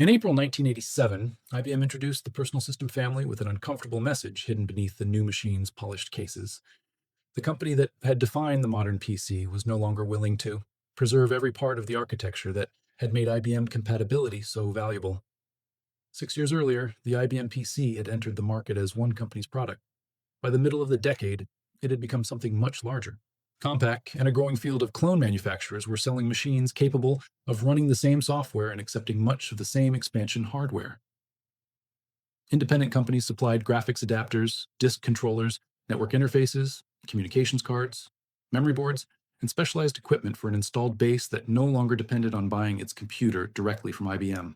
In April 1987, IBM introduced the personal system family with an uncomfortable message hidden beneath the new machine's polished cases. The company that had defined the modern PC was no longer willing to preserve every part of the architecture that had made IBM compatibility so valuable. 6 years earlier, the IBM PC had entered the market as one company's product. By the middle of the decade, it had become something much larger. Compaq and a growing field of clone manufacturers were selling machines capable of running the same software and accepting much of the same expansion hardware. Independent companies supplied graphics adapters, disk controllers, network interfaces, communications cards, memory boards, and specialized equipment for an installed base that no longer depended on buying its computer directly from IBM.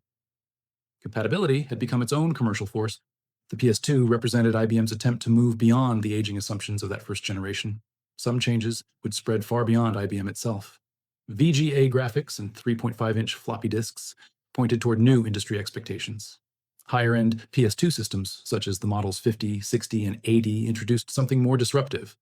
Compatibility had become its own commercial force. The PS2 represented IBM's attempt to move beyond the aging assumptions of that first generation. Some changes would spread far beyond IBM itself. VGA graphics and 3.5-inch floppy disks pointed toward new industry expectations. Higher-end PS2 systems, such as the models 50, 60, and 80, introduced something more disruptive: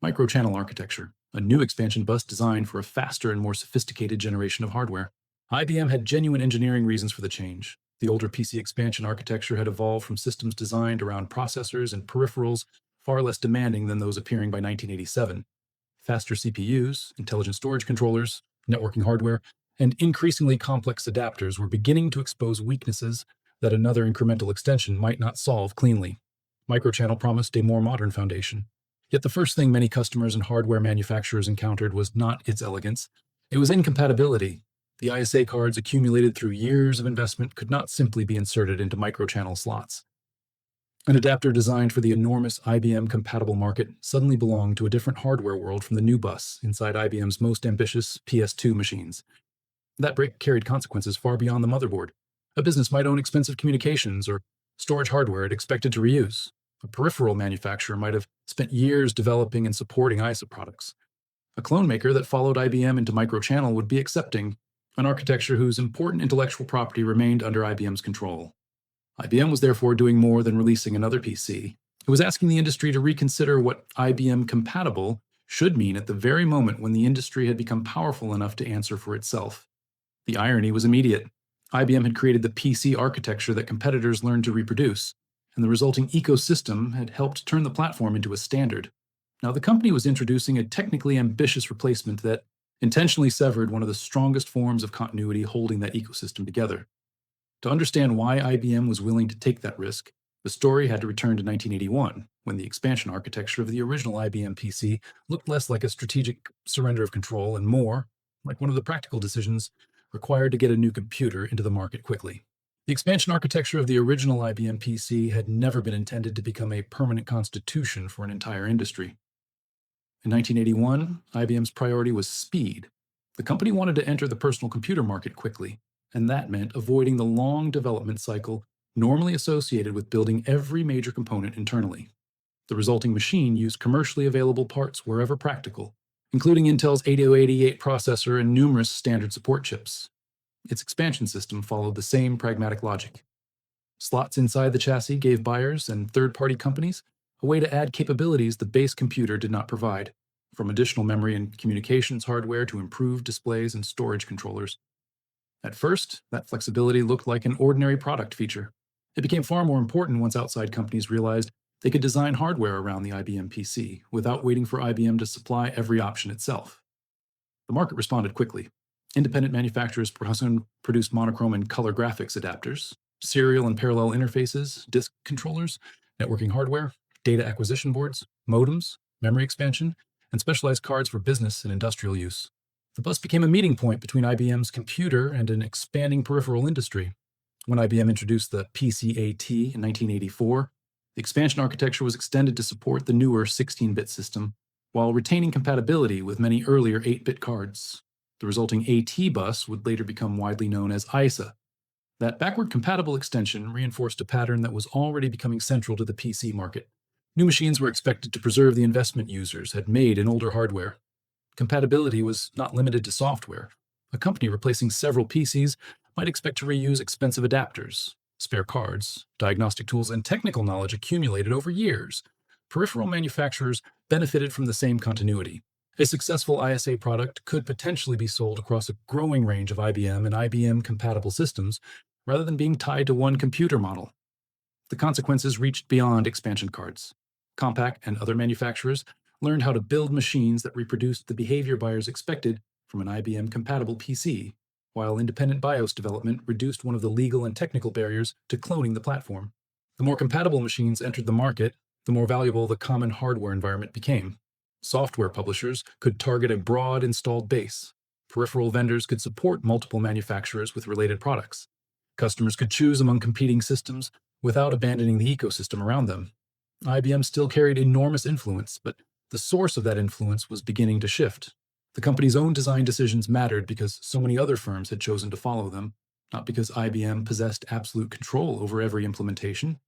microchannel architecture, a new expansion bus designed for a faster and more sophisticated generation of hardware. IBM had genuine engineering reasons for the change. The older PC expansion architecture had evolved from systems designed around processors and peripherals far less demanding than those appearing by 1987. Faster CPUs, intelligent storage controllers, networking hardware, and increasingly complex adapters were beginning to expose weaknesses that another incremental extension might not solve cleanly. Microchannel promised a more modern foundation. Yet the first thing many customers and hardware manufacturers encountered was not its elegance. It was incompatibility. The ISA cards accumulated through years of investment could not simply be inserted into microchannel slots. An adapter designed for the enormous IBM-compatible market suddenly belonged to a different hardware world from the new bus inside IBM's most ambitious PS2 machines. That break carried consequences far beyond the motherboard. A business might own expensive communications or storage hardware it expected to reuse. A peripheral manufacturer might have spent years developing and supporting ISA products. A clone maker that followed IBM into microchannel would be accepting an architecture whose important intellectual property remained under IBM's control. IBM was therefore doing more than releasing another PC. It was asking the industry to reconsider what IBM-compatible should mean at the very moment when the industry had become powerful enough to answer for itself. The irony was immediate. IBM had created the PC architecture that competitors learned to reproduce, and the resulting ecosystem had helped turn the platform into a standard. Now, the company was introducing a technically ambitious replacement that intentionally severed one of the strongest forms of continuity holding that ecosystem together. To understand why IBM was willing to take that risk, the story had to return to 1981, when the expansion architecture of the original IBM PC looked less like a strategic surrender of control and more like one of the practical decisions required to get a new computer into the market quickly. The expansion architecture of the original IBM PC had never been intended to become a permanent constitution for an entire industry. In 1981, IBM's priority was speed. The company wanted to enter the personal computer market quickly, and that meant avoiding the long development cycle normally associated with building every major component internally. The resulting machine used commercially available parts wherever practical, including Intel's 8088 processor and numerous standard support chips. Its expansion system followed the same pragmatic logic. Slots inside the chassis gave buyers and third-party companies a way to add capabilities the base computer did not provide, from additional memory and communications hardware to improved displays and storage controllers. At first, that flexibility looked like an ordinary product feature. It became far more important once outside companies realized they could design hardware around the IBM PC without waiting for IBM to supply every option itself. The market responded quickly. Independent manufacturers produced monochrome and color graphics adapters, serial and parallel interfaces, disk controllers, networking hardware, data acquisition boards, modems, memory expansion, and specialized cards for business and industrial use. The bus became a meeting point between IBM's computer and an expanding peripheral industry. When IBM introduced the PC-AT in 1984, the expansion architecture was extended to support the newer 16-bit system, while retaining compatibility with many earlier 8-bit cards. The resulting AT bus would later become widely known as ISA. That backward-compatible extension reinforced a pattern that was already becoming central to the PC market. New machines were expected to preserve the investment users had made in older hardware. Compatibility was not limited to software. A company replacing several PCs might expect to reuse expensive adapters, spare cards, diagnostic tools, and technical knowledge accumulated over years. Peripheral manufacturers benefited from the same continuity. A successful ISA product could potentially be sold across a growing range of IBM and IBM-compatible systems, rather than being tied to one computer model. The consequences reached beyond expansion cards. Compaq and other manufacturers learned how to build machines that reproduced the behavior buyers expected from an IBM-compatible PC, while independent BIOS development reduced one of the legal and technical barriers to cloning the platform. The more compatible machines entered the market, the more valuable the common hardware environment became. Software publishers could target a broad installed base. Peripheral vendors could support multiple manufacturers with related products. Customers could choose among competing systems without abandoning the ecosystem around them. IBM still carried enormous influence, but the source of that influence was beginning to shift. The company's own design decisions mattered because so many other firms had chosen to follow them, not because IBM possessed absolute control over every implementation.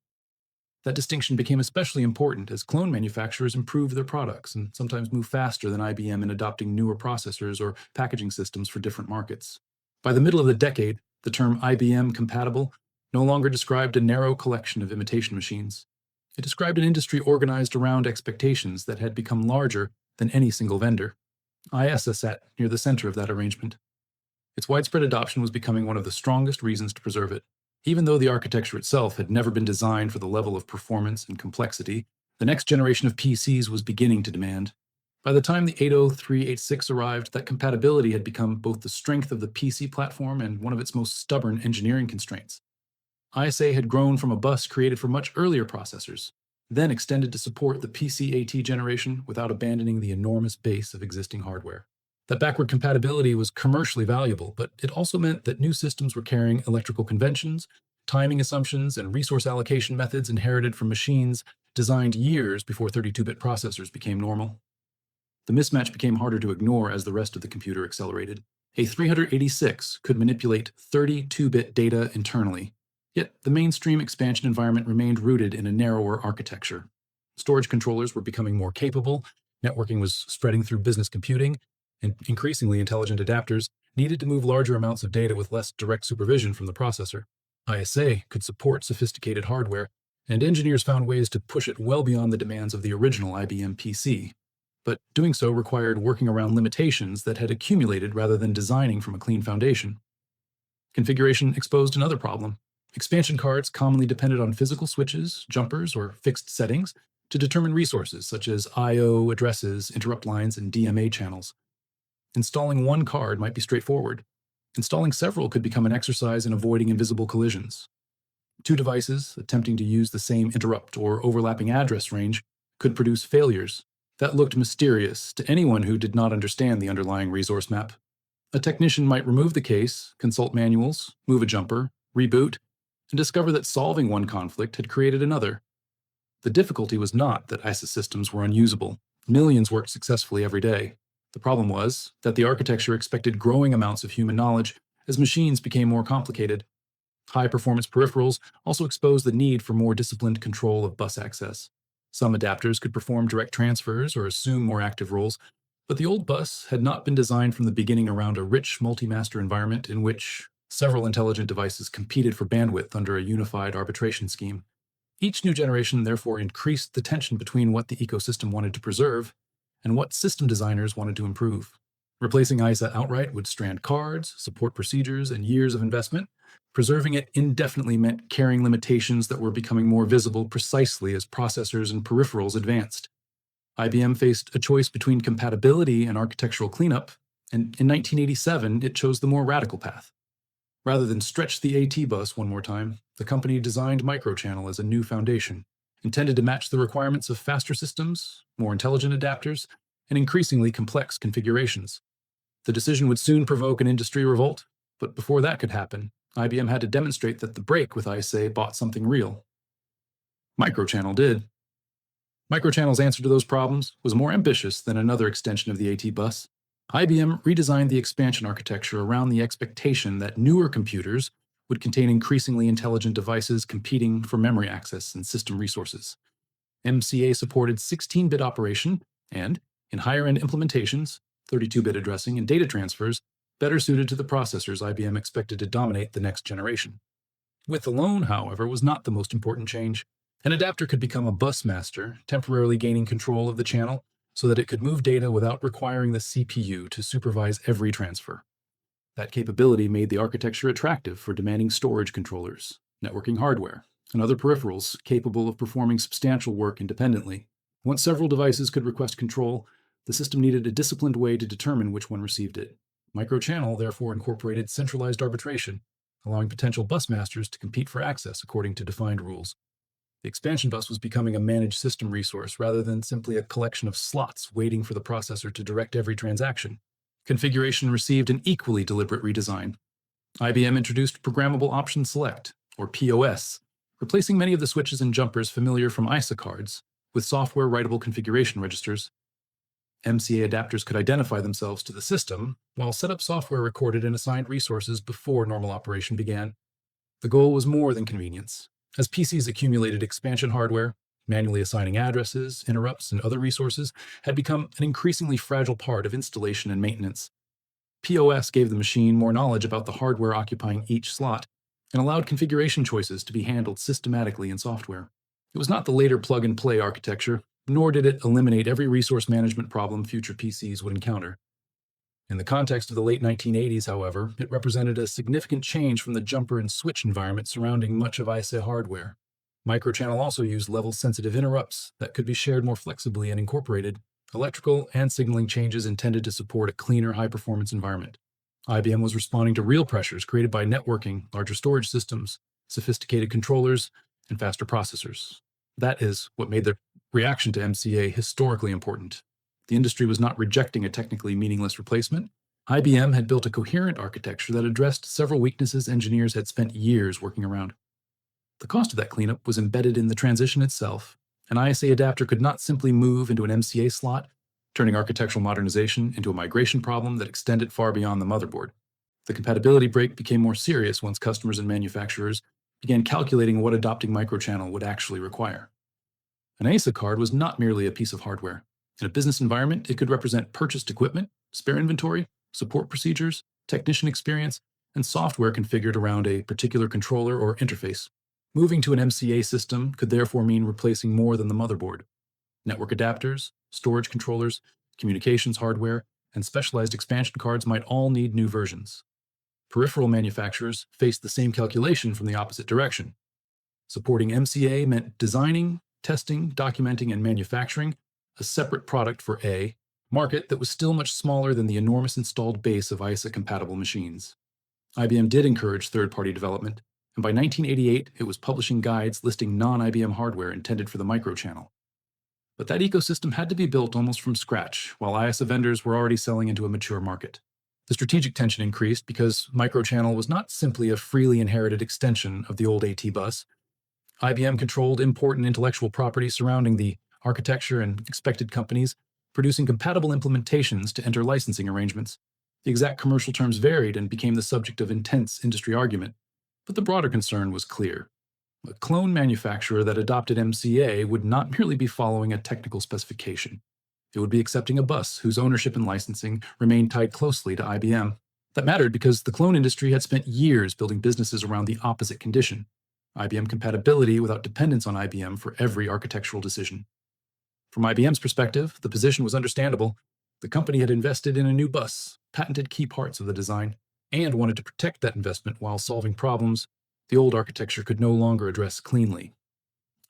That distinction became especially important as clone manufacturers improved their products and sometimes moved faster than IBM in adopting newer processors or packaging systems for different markets. By the middle of the decade, the term IBM-compatible no longer described a narrow collection of imitation machines. It described an industry organized around expectations that had become larger than any single vendor. ISA sat near the center of that arrangement. Its widespread adoption was becoming one of the strongest reasons to preserve it. Even though the architecture itself had never been designed for the level of performance and complexity, the next generation of PCs was beginning to demand. By the time the 80386 arrived, that compatibility had become both the strength of the PC platform and one of its most stubborn engineering constraints. ISA had grown from a bus created for much earlier processors, then extended to support the PC-AT generation without abandoning the enormous base of existing hardware. That backward compatibility was commercially valuable, but it also meant that new systems were carrying electrical conventions, timing assumptions, and resource allocation methods inherited from machines designed years before 32-bit processors became normal. The mismatch became harder to ignore as the rest of the computer accelerated. A 386 could manipulate 32-bit data internally, yet the mainstream expansion environment remained rooted in a narrower architecture. Storage controllers were becoming more capable, networking was spreading through business computing, and increasingly intelligent adapters needed to move larger amounts of data with less direct supervision from the processor. ISA could support sophisticated hardware, and engineers found ways to push it well beyond the demands of the original IBM PC. But doing so required working around limitations that had accumulated rather than designing from a clean foundation. Configuration exposed another problem. Expansion cards commonly depended on physical switches, jumpers, or fixed settings to determine resources such as I/O addresses, interrupt lines, and DMA channels. Installing one card might be straightforward. Installing several could become an exercise in avoiding invisible collisions. Two devices attempting to use the same interrupt or overlapping address range could produce failures that looked mysterious to anyone who did not understand the underlying resource map. A technician might remove the case, consult manuals, move a jumper, reboot, and discover that solving one conflict had created another. The difficulty was not that ISA systems were unusable. Millions worked successfully every day. The problem was that the architecture expected growing amounts of human knowledge as machines became more complicated. High-performance peripherals also exposed the need for more disciplined control of bus access. Some adapters could perform direct transfers or assume more active roles, but the old bus had not been designed from the beginning around a rich multi-master environment in which several intelligent devices competed for bandwidth under a unified arbitration scheme. Each new generation therefore increased the tension between what the ecosystem wanted to preserve and what system designers wanted to improve. Replacing ISA outright would strand cards, support procedures, and years of investment. Preserving it indefinitely meant carrying limitations that were becoming more visible precisely as processors and peripherals advanced. IBM faced a choice between compatibility and architectural cleanup, and in 1987 it chose the more radical path. Rather than stretch the AT bus one more time, the company designed microchannel as a new foundation, intended to match the requirements of faster systems, more intelligent adapters, and increasingly complex configurations. The decision would soon provoke an industry revolt, but before that could happen, IBM had to demonstrate that the break with ISA bought something real. Microchannel did. Microchannel's answer to those problems was more ambitious than another extension of the AT bus. IBM redesigned the expansion architecture around the expectation that newer computers would contain increasingly intelligent devices competing for memory access and system resources. MCA supported 16-bit operation and, in higher-end implementations, 32-bit addressing and data transfers better suited to the processors IBM expected to dominate the next generation. Width alone, however, was not the most important change. An adapter could become a bus master, temporarily gaining control of the channel so that it could move data without requiring the CPU to supervise every transfer. That capability made the architecture attractive for demanding storage controllers, networking hardware, and other peripherals capable of performing substantial work independently. Once several devices could request control, the system needed a disciplined way to determine which one received it. Microchannel therefore incorporated centralized arbitration, allowing potential bus masters to compete for access according to defined rules. The expansion bus was becoming a managed system resource rather than simply a collection of slots waiting for the processor to direct every transaction. Configuration received an equally deliberate redesign. IBM introduced Programmable Option Select, or POS, replacing many of the switches and jumpers familiar from ISA cards with software-writable configuration registers. MCA adapters could identify themselves to the system, while setup software recorded and assigned resources before normal operation began. The goal was more than convenience. As PCs accumulated, expansion hardware, manually assigning addresses, interrupts, and other resources had become an increasingly fragile part of installation and maintenance. POS gave the machine more knowledge about the hardware occupying each slot and allowed configuration choices to be handled systematically in software. It was not the later plug-and-play architecture, nor did it eliminate every resource management problem future PCs would encounter. In the context of the late 1980s, however, it represented a significant change from the jumper and switch environment surrounding much of ISA hardware. Microchannel also used level-sensitive interrupts that could be shared more flexibly and incorporated electrical and signaling changes intended to support a cleaner, high-performance environment. IBM was responding to real pressures created by networking, larger storage systems, sophisticated controllers, and faster processors. That is what made the reaction to MCA historically important. The industry was not rejecting a technically meaningless replacement. IBM had built a coherent architecture that addressed several weaknesses engineers had spent years working around. The cost of that cleanup was embedded in the transition itself. An ISA adapter could not simply move into an MCA slot, turning architectural modernization into a migration problem that extended far beyond the motherboard. The compatibility break became more serious once customers and manufacturers began calculating what adopting microchannel would actually require. An ISA card was not merely a piece of hardware. In a business environment, it could represent purchased equipment, spare inventory, support procedures, technician experience, and software configured around a particular controller or interface. Moving to an MCA system could therefore mean replacing more than the motherboard. Network adapters, storage controllers, communications hardware, and specialized expansion cards might all need new versions. Peripheral manufacturers faced the same calculation from the opposite direction. Supporting MCA meant designing, testing, documenting, and manufacturing a separate product for a market that was still much smaller than the enormous installed base of ISA-compatible machines. IBM did encourage third-party development, and by 1988 it was publishing guides listing non-IBM hardware intended for the microchannel. But that ecosystem had to be built almost from scratch, while ISA vendors were already selling into a mature market. The strategic tension increased because microchannel was not simply a freely inherited extension of the old AT bus. IBM controlled important intellectual property surrounding the architecture and expected companies producing compatible implementations to enter licensing arrangements. The exact commercial terms varied and became the subject of intense industry argument, but the broader concern was clear. A clone manufacturer that adopted MCA would not merely be following a technical specification. It would be accepting a bus whose ownership and licensing remained tied closely to IBM. That mattered because the clone industry had spent years building businesses around the opposite condition: IBM compatibility without dependence on IBM for every architectural decision. From IBM's perspective, the position was understandable. The company had invested in a new bus, patented key parts of the design, and wanted to protect that investment while solving problems the old architecture could no longer address cleanly.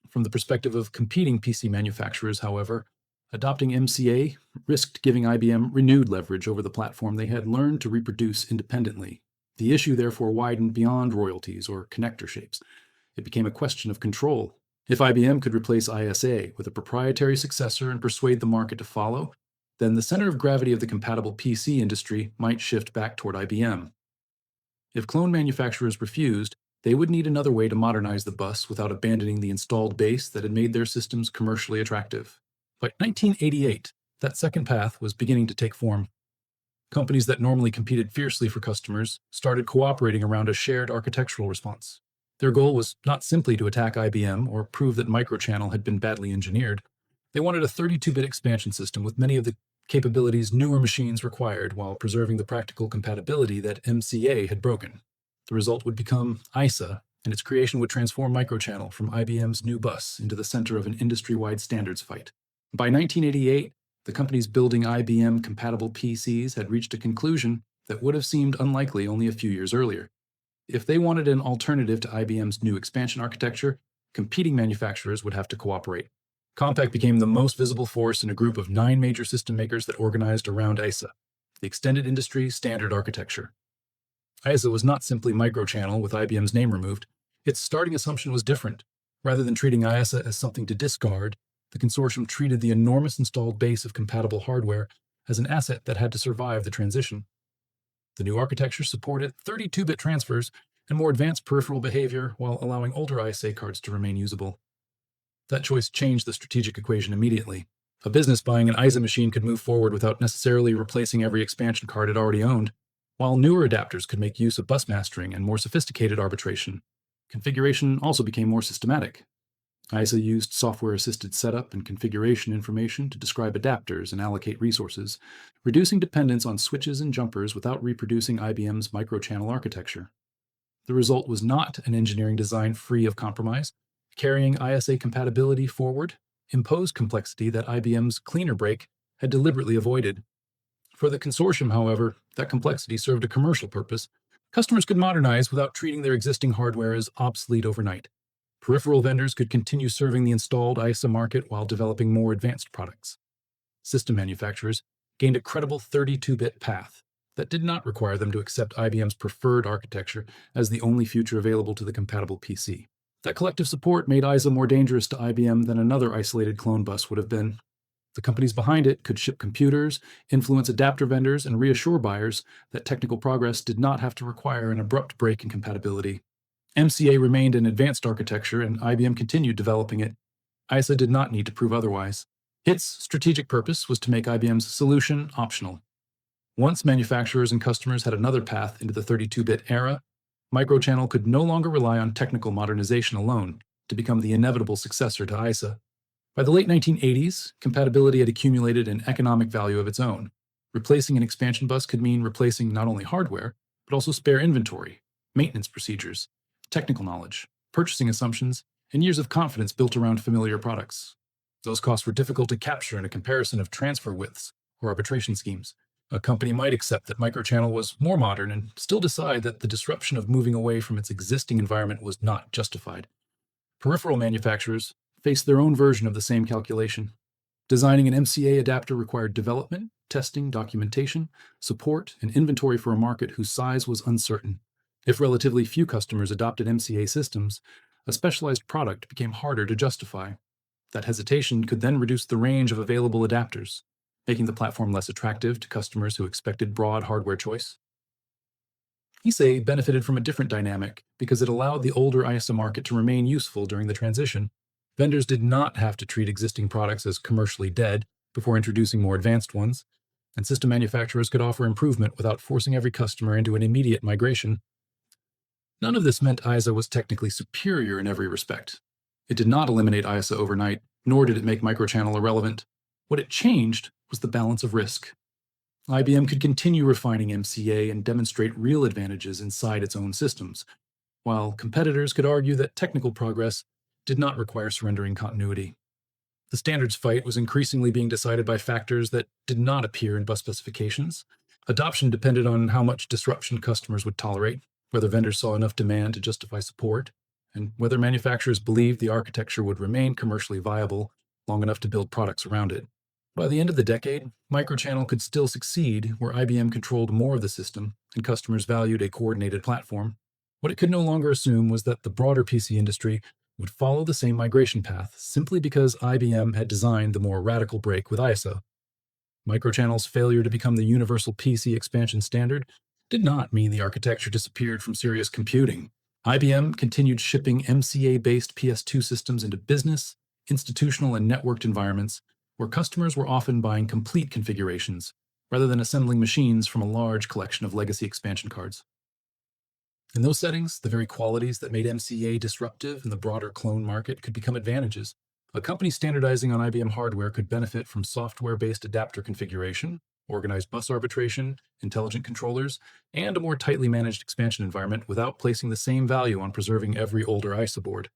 From the perspective of competing PC manufacturers, however, adopting MCA risked giving IBM renewed leverage over the platform they had learned to reproduce independently. The issue therefore widened beyond royalties or connector shapes. It became a question of control. If IBM could replace ISA with a proprietary successor and persuade the market to follow, then the center of gravity of the compatible PC industry might shift back toward IBM. If clone manufacturers refused, they would need another way to modernize the bus without abandoning the installed base that had made their systems commercially attractive. By 1988, that second path was beginning to take form. Companies that normally competed fiercely for customers started cooperating around a shared architectural response. Their goal was not simply to attack IBM or prove that microchannel had been badly engineered. They wanted a 32-bit expansion system with many of the capabilities newer machines required while preserving the practical compatibility that MCA had broken. The result would become ISA, and its creation would transform microchannel from IBM's new bus into the center of an industry-wide standards fight. By 1988, the companies building IBM-compatible PCs had reached a conclusion. that would have seemed unlikely only a few years earlier. If they wanted an alternative to IBM's new expansion architecture, competing manufacturers would have to cooperate. Compaq became the most visible force in a group of 9 major system makers that organized around ISA, the Extended Industry Standard Architecture. ISA was not simply microchannel with IBM's name removed. Its starting assumption was different. Rather than treating ISA as something to discard, the consortium treated the enormous installed base of compatible hardware as an asset that had to survive the transition. The new architecture supported 32-bit transfers and more advanced peripheral behavior while allowing older ISA cards to remain usable. That choice changed the strategic equation immediately. A business buying an ISA machine could move forward without necessarily replacing every expansion card it already owned, while newer adapters could make use of bus mastering and more sophisticated arbitration. Configuration also became more systematic. ISA used software-assisted setup and configuration information to describe adapters and allocate resources, reducing dependence on switches and jumpers without reproducing IBM's microchannel architecture. The result was not an engineering design free of compromise. Carrying ISA compatibility forward imposed complexity that IBM's cleaner break had deliberately avoided. For the consortium, however, that complexity served a commercial purpose. Customers could modernize without treating their existing hardware as obsolete overnight. Peripheral vendors could continue serving the installed ISA market while developing more advanced products. System manufacturers gained a credible 32-bit path that did not require them to accept IBM's preferred architecture as the only future available to the compatible PC. That collective support made ISA more dangerous to IBM than another isolated clone bus would have been. The companies behind it could ship computers, influence adapter vendors, and reassure buyers that technical progress did not have to require an abrupt break in compatibility. MCA remained an advanced architecture, and IBM continued developing it. ISA did not need to prove otherwise. Its strategic purpose was to make IBM's solution optional. Once manufacturers and customers had another path into the 32-bit era, microchannel could no longer rely on technical modernization alone to become the inevitable successor to ISA. By the late 1980s, compatibility had accumulated an economic value of its own. Replacing an expansion bus could mean replacing not only hardware, but also spare inventory, maintenance procedures, technical knowledge, purchasing assumptions, and years of confidence built around familiar products. Those costs were difficult to capture in a comparison of transfer widths or arbitration schemes. A company might accept that microchannel was more modern and still decide that the disruption of moving away from its existing environment was not justified. Peripheral manufacturers faced their own version of the same calculation. Designing an MCA adapter required development, testing, documentation, support, and inventory for a market whose size was uncertain. If relatively few customers adopted MCA systems, a specialized product became harder to justify. That hesitation could then reduce the range of available adapters, making the platform less attractive to customers who expected broad hardware choice. ISA benefited from a different dynamic because it allowed the older ISA market to remain useful during the transition. Vendors did not have to treat existing products as commercially dead before introducing more advanced ones, and system manufacturers could offer improvement without forcing every customer into an immediate migration. None of this meant ISA was technically superior in every respect. It did not eliminate ISA overnight, nor did it make microchannel irrelevant. What it changed was the balance of risk. IBM could continue refining MCA and demonstrate real advantages inside its own systems, while competitors could argue that technical progress did not require surrendering continuity. The standards fight was increasingly being decided by factors that did not appear in bus specifications. Adoption depended on how much disruption customers would tolerate, whether vendors saw enough demand to justify support, and whether manufacturers believed the architecture would remain commercially viable long enough to build products around it. By the end of the decade, microchannel could still succeed where IBM controlled more of the system and customers valued a coordinated platform. What it could no longer assume was that the broader PC industry would follow the same migration path simply because IBM had designed the more radical break with ISA. Microchannel's failure to become the universal PC expansion standard did not mean the architecture disappeared from serious computing. IBM continued shipping MCA-based PS2 systems into business, institutional, and networked environments where customers were often buying complete configurations rather than assembling machines from a large collection of legacy expansion cards. In those settings, the very qualities that made MCA disruptive in the broader clone market could become advantages. A company standardizing on IBM hardware could benefit from software-based adapter configuration, organized bus arbitration, intelligent controllers, and a more tightly managed expansion environment without placing the same value on preserving every older ISA board.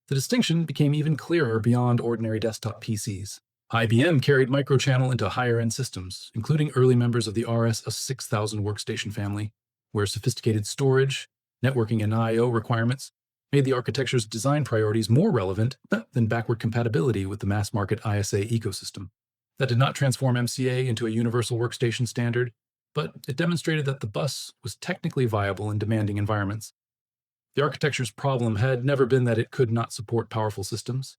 The distinction became even clearer beyond ordinary desktop PCs. IBM carried microchannel into higher-end systems, including early members of the RS-6000 workstation family, where sophisticated storage, networking, and I/O requirements made the architecture's design priorities more relevant than backward compatibility with the mass-market ISA ecosystem. That did not transform MCA into a universal workstation standard, but it demonstrated that the bus was technically viable in demanding environments. The architecture's problem had never been that it could not support powerful systems.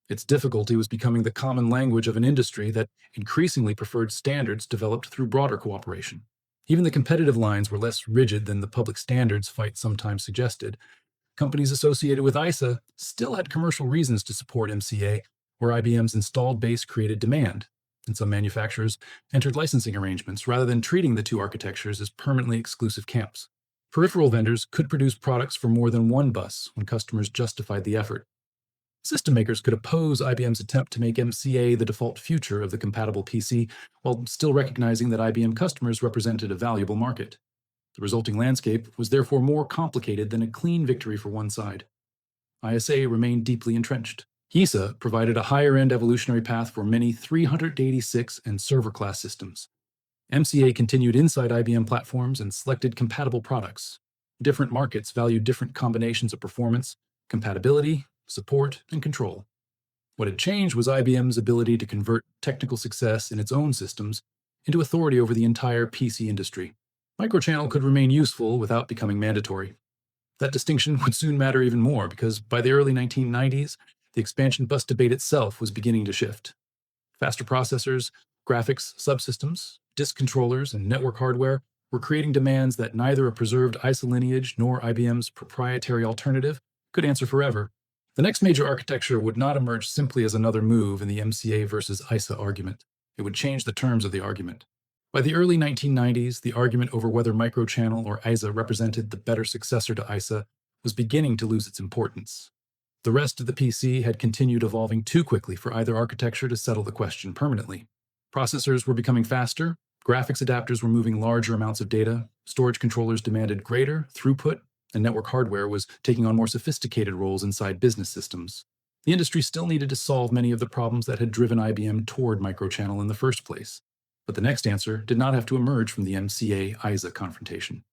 Its difficulty was becoming the common language of an industry that increasingly preferred standards developed through broader cooperation. Even the competitive lines were less rigid than the public standards fight sometimes suggested. Companies associated with ISA still had commercial reasons to support MCA, where IBM's installed base created demand, and some manufacturers entered licensing arrangements rather than treating the two architectures as permanently exclusive camps. Peripheral vendors could produce products for more than one bus when customers justified the effort. System makers could oppose IBM's attempt to make MCA the default future of the compatible PC while still recognizing that IBM customers represented a valuable market. The resulting landscape was therefore more complicated than a clean victory for one side. ISA remained deeply entrenched. ISA provided a higher-end evolutionary path for many 386 and server-class systems. MCA continued inside IBM platforms and selected compatible products. Different markets valued different combinations of performance, compatibility, support, and control. What had changed was IBM's ability to convert technical success in its own systems into authority over the entire PC industry. Microchannel could remain useful without becoming mandatory. That distinction would soon matter even more because by the early 1990s, the expansion bus debate itself was beginning to shift. Faster processors, graphics subsystems, disk controllers, and network hardware were creating demands that neither a preserved ISA lineage nor IBM's proprietary alternative could answer forever. The next major architecture would not emerge simply as another move in the MCA versus ISA argument. It would change the terms of the argument. By the early 1990s, the argument over whether microchannel or ISA represented the better successor to ISA was beginning to lose its importance. The rest of the PC had continued evolving too quickly for either architecture to settle the question permanently. Processors were becoming faster, graphics adapters were moving larger amounts of data, storage controllers demanded greater throughput, and network hardware was taking on more sophisticated roles inside business systems. The industry still needed to solve many of the problems that had driven IBM toward microchannel in the first place. But the next answer did not have to emerge from the MCA-ISA confrontation.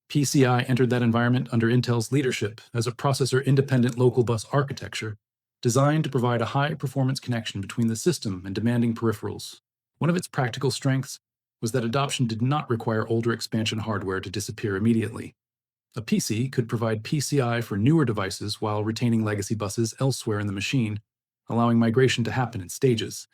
PCI entered that environment under Intel's leadership as a processor-independent local bus architecture designed to provide a high-performance connection between the system and demanding peripherals. One of its practical strengths was that adoption did not require older expansion hardware to disappear immediately. A PC could provide PCI for newer devices while retaining legacy buses elsewhere in the machine, allowing migration to happen in stages.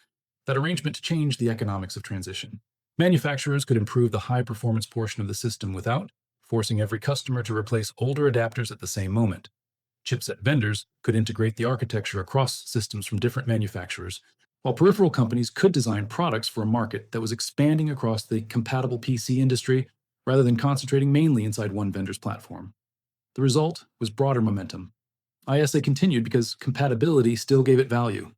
That arrangement changed the economics of transition. Manufacturers could improve the high-performance portion of the system without forcing every customer to replace older adapters at the same moment. Chipset vendors could integrate the architecture across systems from different manufacturers, while peripheral companies could design products for a market that was expanding across the compatible PC industry rather than concentrating mainly inside one vendor's platform. The result was broader momentum. ISA continued because compatibility still gave it value.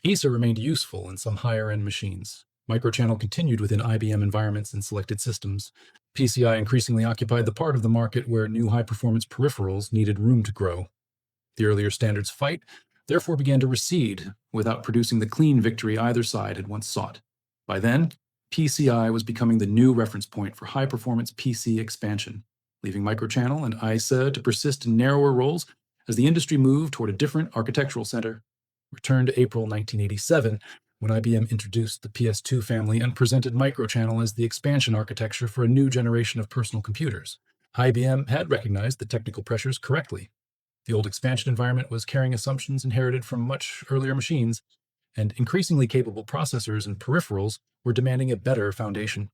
ISA remained useful in some higher-end machines. Microchannel continued within IBM environments and selected systems. PCI increasingly occupied the part of the market where new high-performance peripherals needed room to grow. The earlier standards fight therefore began to recede without producing the clean victory either side had once sought. By then, PCI was becoming the new reference point for high-performance PC expansion, leaving microchannel and ISA to persist in narrower roles as the industry moved toward a different architectural center. Return to April 1987, when IBM introduced the PS2 family and presented microchannel as the expansion architecture for a new generation of personal computers. IBM had recognized the technical pressures correctly. The old expansion environment was carrying assumptions inherited from much earlier machines, and increasingly capable processors and peripherals were demanding a better foundation.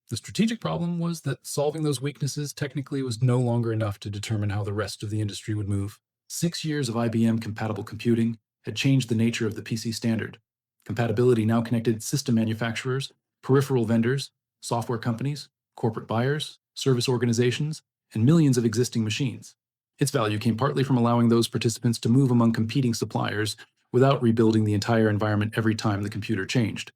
The strategic problem was that solving those weaknesses technically was no longer enough to determine how the rest of the industry would move. 6 years of IBM-compatible computing had changed the nature of the PC standard. Compatibility now connected system manufacturers, peripheral vendors, software companies, corporate buyers, service organizations, and millions of existing machines. Its value came partly from allowing those participants to move among competing suppliers without rebuilding the entire environment every time the computer changed.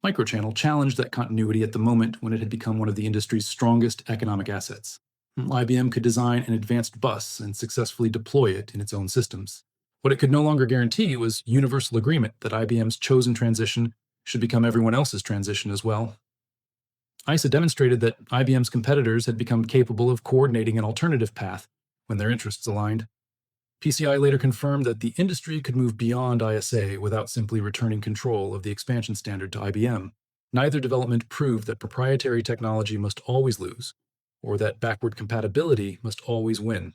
Microchannel challenged that continuity at the moment when it had become one of the industry's strongest economic assets. IBM could design an advanced bus and successfully deploy it in its own systems. What it could no longer guarantee was universal agreement that IBM's chosen transition should become everyone else's transition as well. ISA demonstrated that IBM's competitors had become capable of coordinating an alternative path when their interests aligned. PCI later confirmed that the industry could move beyond ISA without simply returning control of the expansion standard to IBM. Neither development proved that proprietary technology must always lose, or that backward compatibility must always win.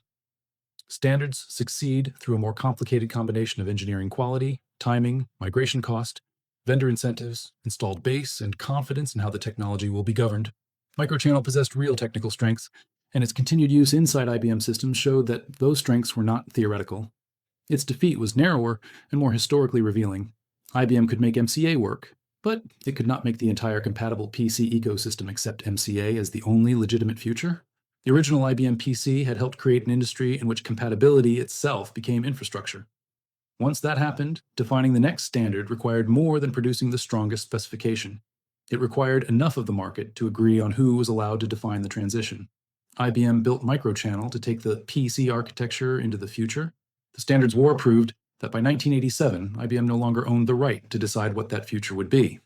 Standards succeed through a more complicated combination of engineering quality, timing, migration cost, vendor incentives, installed base, and confidence in how the technology will be governed. Microchannel possessed real technical strengths, and its continued use inside IBM systems showed that those strengths were not theoretical. Its defeat was narrower and more historically revealing. IBM could make MCA work, but it could not make the entire compatible PC ecosystem accept MCA as the only legitimate future. The original IBM PC had helped create an industry in which compatibility itself became infrastructure. Once that happened, defining the next standard required more than producing the strongest specification. It required enough of the market to agree on who was allowed to define the transition. IBM built Microchannel to take the PC architecture into the future. The standards war proved that by 1987, IBM no longer owned the right to decide what that future would be.